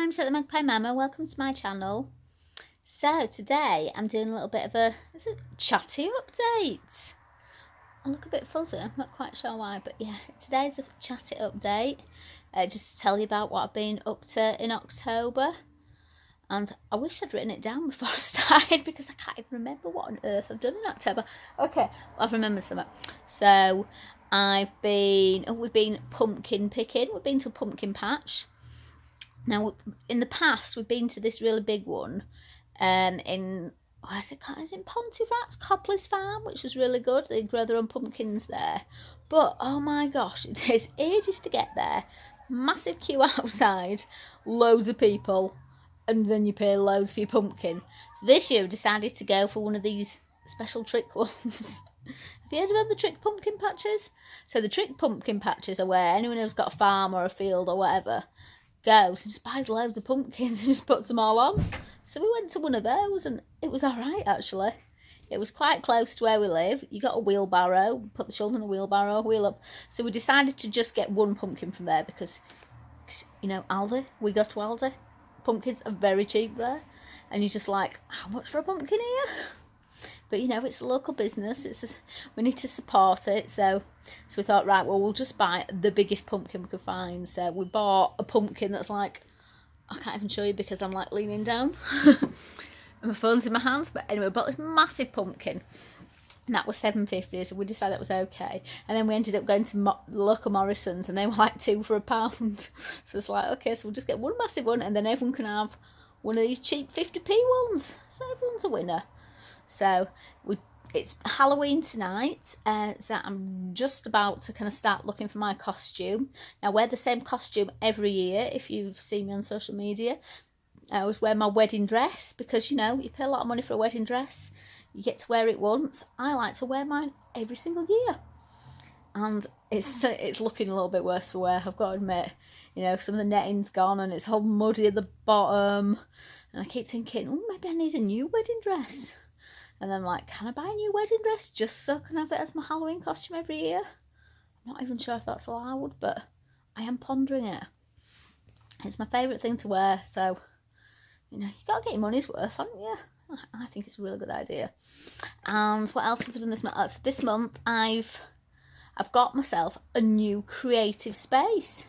I'm Chatty the Magpie Mama. Welcome to my channel. So today I'm doing a little bit of a chatty update. I look a bit fuzzy, I'm not quite sure why, but yeah, today's a chatty update. Just to tell you about what I've been up to in October. And I wish I'd written it down before I started because I can't even remember what on earth I've done in October. Okay, well, I've remembered something. So we've been pumpkin picking. We've been to a pumpkin patch. Now, in the past, we've been to this really big one is it in Pontefract, Copley's Farm, which was really good. They grow their own pumpkins there. But, oh my gosh, it takes ages to get there. Massive queue outside, loads of people, and then you pay loads for your pumpkin. So this year we decided to go for one of these special trick ones. Have you heard about the trick pumpkin patches? So the trick pumpkin patches are where anyone who's got a farm or a field or whatever goes and just buys loads of pumpkins and just puts them all on. So we went to one of those and it was alright actually. It was quite close to where we live. You got a wheelbarrow, put the children in a wheelbarrow, wheel up. So we decided to just get one pumpkin from there because, you know, Aldi, we go to Aldi. Pumpkins are very cheap there. And you're just like, how much for a pumpkin here? But, you know, it's a local business. We need to support it. So we thought, right, well, we'll just buy the biggest pumpkin we could find. So we bought a pumpkin that's like, I can't even show you because I'm like leaning down. And my phone's in my hands. But anyway, we bought this massive pumpkin. And that was $7.50, so we decided that was okay. And then we ended up going to the local Morrison's and they were like £2 for £1. So it's like, okay, so we'll just get one massive one and then everyone can have one of these cheap 50p ones. So everyone's a winner. So it's Halloween tonight, so I'm just about to kind of start looking for my costume. Now, I wear the same costume every year, if you've seen me on social media. I always wear my wedding dress because, you know, you pay a lot of money for a wedding dress. You get to wear it once. I like to wear mine every single year. And it's looking a little bit worse for wear, I've got to admit. You know, some of the netting's gone and it's all muddy at the bottom. And I keep thinking, oh, maybe I need a new wedding dress. And then I'm like, can I buy a new wedding dress just so I can have it as my Halloween costume every year? I'm not even sure if that's allowed, but I am pondering it. It's my favourite thing to wear, so, you know, you got to get your money's worth, haven't you? I think it's a really good idea. And what else have I done this month? This month I've got myself a new creative space.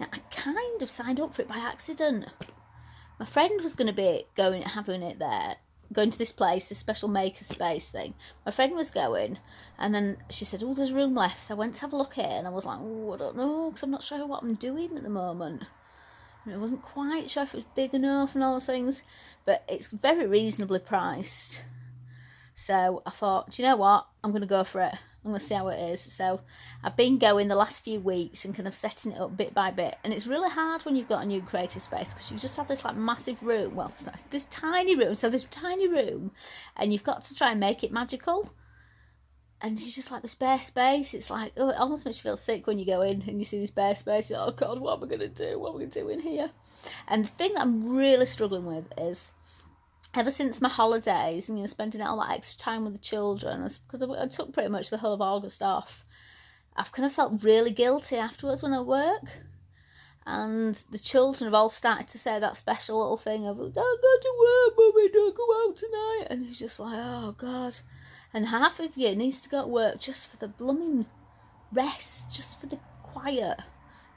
Now, I kind of signed up for it by accident. My friend was going to be having it there. Going to this place, this special maker space thing. My friend was going, and then she said, oh, there's room left. So I went to have a look at it, and I was like, oh, I don't know, because I'm not sure what I'm doing at the moment. And I wasn't quite sure if it was big enough and all those things, but it's very reasonably priced. So I thought, do you know what? I'm going to go for it. I'm going to see how it is. So I've been going the last few weeks and kind of setting it up bit by bit. And it's really hard when you've got a new creative space because you just have this like massive room. Well, it's not this tiny room. So this tiny room and you've got to try and make it magical. And you just like this bare space. It's like, oh, it almost makes you feel sick when you go in and you see this bare space. You're like, oh God, what am I going to do? What am I going to do in here? And the thing that I'm really struggling with is, ever since my holidays and, you know, spending all that extra time with the children, because I took pretty much the whole of August off, I've kind of felt really guilty afterwards when I work. And the children have all started to say that special little thing of, don't go to work, Mummy, don't go out tonight. And it's just like, oh God. And half of you needs to go to work just for the blooming rest, just for the quiet.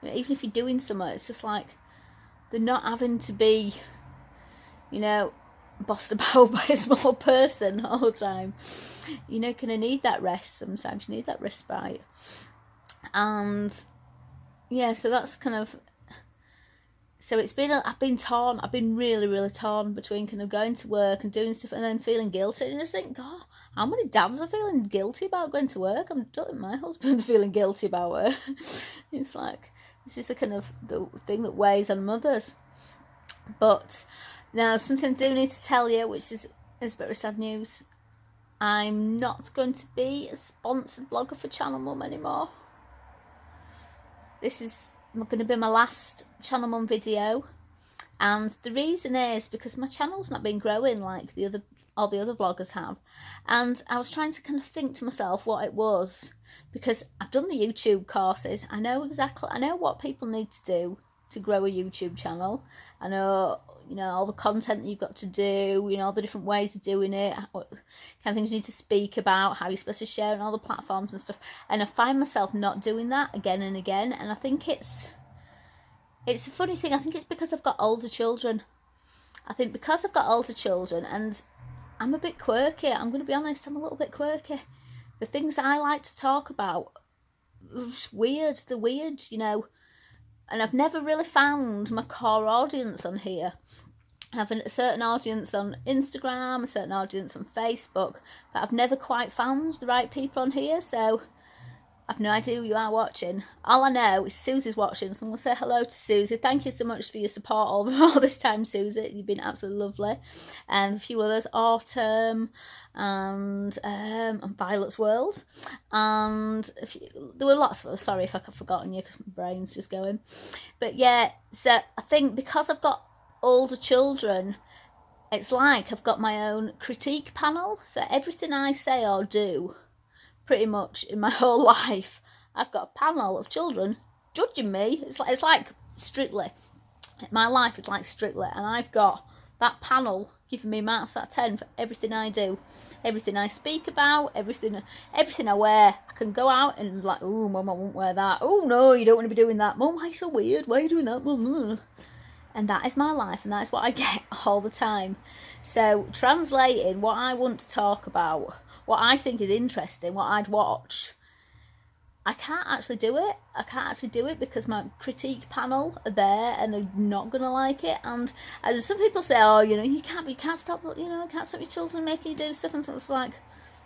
You know, even if you're doing something, it's just like they're not having to be, you know, bossed about by a small person all the time. You know, kind of need that rest sometimes. You need that respite. And yeah, so that's kind of, so I've been torn. I've been really, really torn between kind of going to work and doing stuff and then feeling guilty. And I just think, God, how many dads are feeling guilty about going to work? I don't think my husband's feeling guilty about it. It's like, this is the kind of the thing that weighs on mothers. But now, something I do need to tell you, which is very sad news. I'm not going to be a sponsored blogger for Channel Mum anymore. This is going to be my last Channel Mum video. And the reason is because my channel's not been growing like all the other vloggers have. And I was trying to kind of think to myself what it was. Because I've done the YouTube courses. I know what people need to do to grow a YouTube channel. I know, you know, all the content that you've got to do, you know, all the different ways of doing it, what kind of things you need to speak about, how you're supposed to share on all the platforms and stuff. And I find myself not doing that again and again. And I think it's a funny thing. I think it's because I've got older children. I think because I've got older children and I'm a bit quirky, I'm going to be honest, I'm a little bit quirky. The things that I like to talk about, they're weird, you know. And I've never really found my core audience on here. I have a certain audience on Instagram, a certain audience on Facebook, but I've never quite found the right people on here, so I've no idea who you are watching. All I know is Susie's watching, so I'm going to say hello to Susie. Thank you so much for your support over all this time, Susie. You've been absolutely lovely. And a few others, Autumn and Violet's World. And there were lots of others. Sorry if I've forgotten you because my brain's just going. But yeah, so I think because I've got older children, it's like I've got my own critique panel. So everything I say or do, pretty much in my whole life, I've got a panel of children judging me. It's like Strictly. My life is like Strictly, and I've got that panel giving me marks out of 10 for everything I do, everything I speak about, everything I wear. I can go out and like, oh, Mum, I won't wear that. Oh no, you don't want to be doing that. Mum, why are you so weird? Why are you doing that, Mum? And that is my life, and that's what I get all the time. So translating what I want to talk about, what I think is interesting, what I'd watch, I can't actually do it. I can't actually do it because my critique panel are there and they're not going to like it. And some people say, oh, you know, you can't stop, you know, can't stop your children making you do stuff. And so it's like,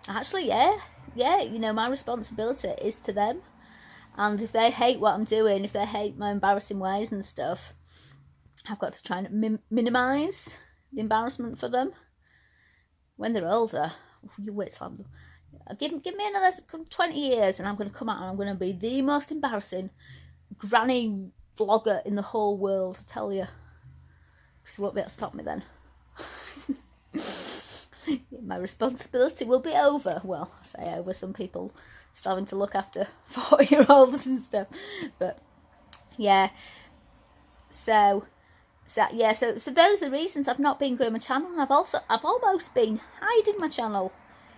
actually, yeah, you know, my responsibility is to them. And if they hate what I'm doing, if they hate my embarrassing ways and stuff, I've got to try and minimise the embarrassment for them. When they're older, you wait till give me another 20 years and I'm going to come out and I'm going to be the most embarrassing granny vlogger in the whole world, I tell you. Because you won't be able to stop me then. My responsibility will be over. Well, I say over, some people still having to look after 40-year-olds and stuff. But yeah, so those are the reasons I've not been growing my channel. And I've almost been hiding my channel.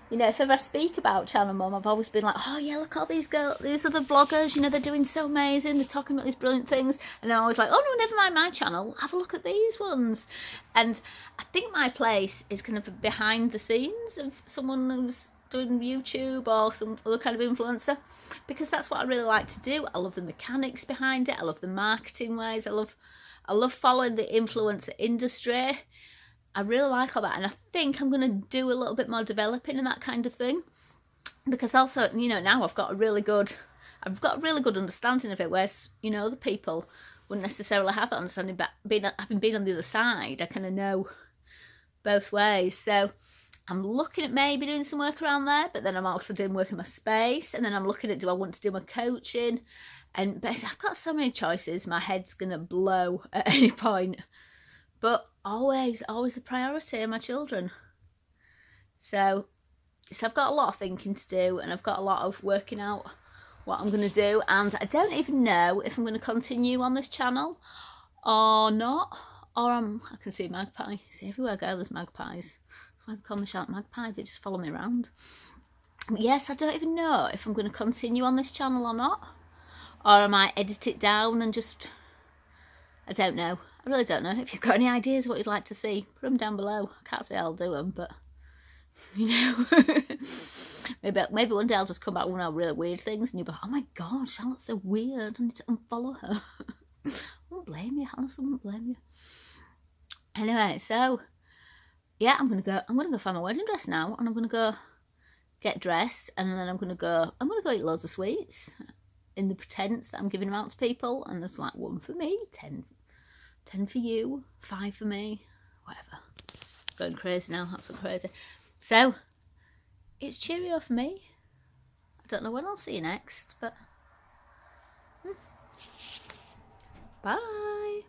You know, if ever I speak about Channel Mum, I've always been like, oh yeah, look at all these other vloggers, you know, they're doing so amazing, they're talking about these brilliant things. And I'm always like, oh no, never mind my channel, have a look at these ones. And I think my place is kind of behind the scenes of someone who's doing YouTube or some other kind of influencer, because that's what I really like to do. I love the mechanics behind it, I love the marketing ways, I love following the influencer industry. I really like all that, and I think I'm going to do a little bit more developing in that kind of thing, because also, you know, now I've got a really good understanding of it, whereas, you know, other people wouldn't necessarily have that understanding, but having been on the other side, I kind of know both ways. So I'm looking at maybe doing some work around there, but then I'm also doing work in my space, and then I'm looking at, do I want to do my coaching? And basically, I've got so many choices, my head's going to blow at any point. But always the priority are my children. So I've got a lot of thinking to do, and I've got a lot of working out what I'm going to do. And I don't even know if I'm going to continue on this channel or not. Or I can see Magpie. See, everywhere I go, there's magpies. That's why they call me Sharp Magpie. They just follow me around. But yes, I don't even know if I'm going to continue on this channel or not. Or I might edit it down and just... I don't know. I really don't know. If you've got any ideas what you'd like to see, put them down below. I can't say I'll do them, but, you know. maybe one day I'll just come back with one of really weird things and you'll be like, oh my God, Charlotte's so weird. I need to unfollow her. I won't blame you. Honestly, I won't blame you. Anyway, so, yeah, I'm gonna go find my wedding dress now, and I'm going to go get dressed, and then I'm going to go eat loads of sweets in the pretense that I'm giving them out to people, and there's like 1 for me, 10 for you, 5 for me, whatever. Going crazy now, absolutely crazy. So, it's cheerio for me. I don't know when I'll see you next, but... Bye!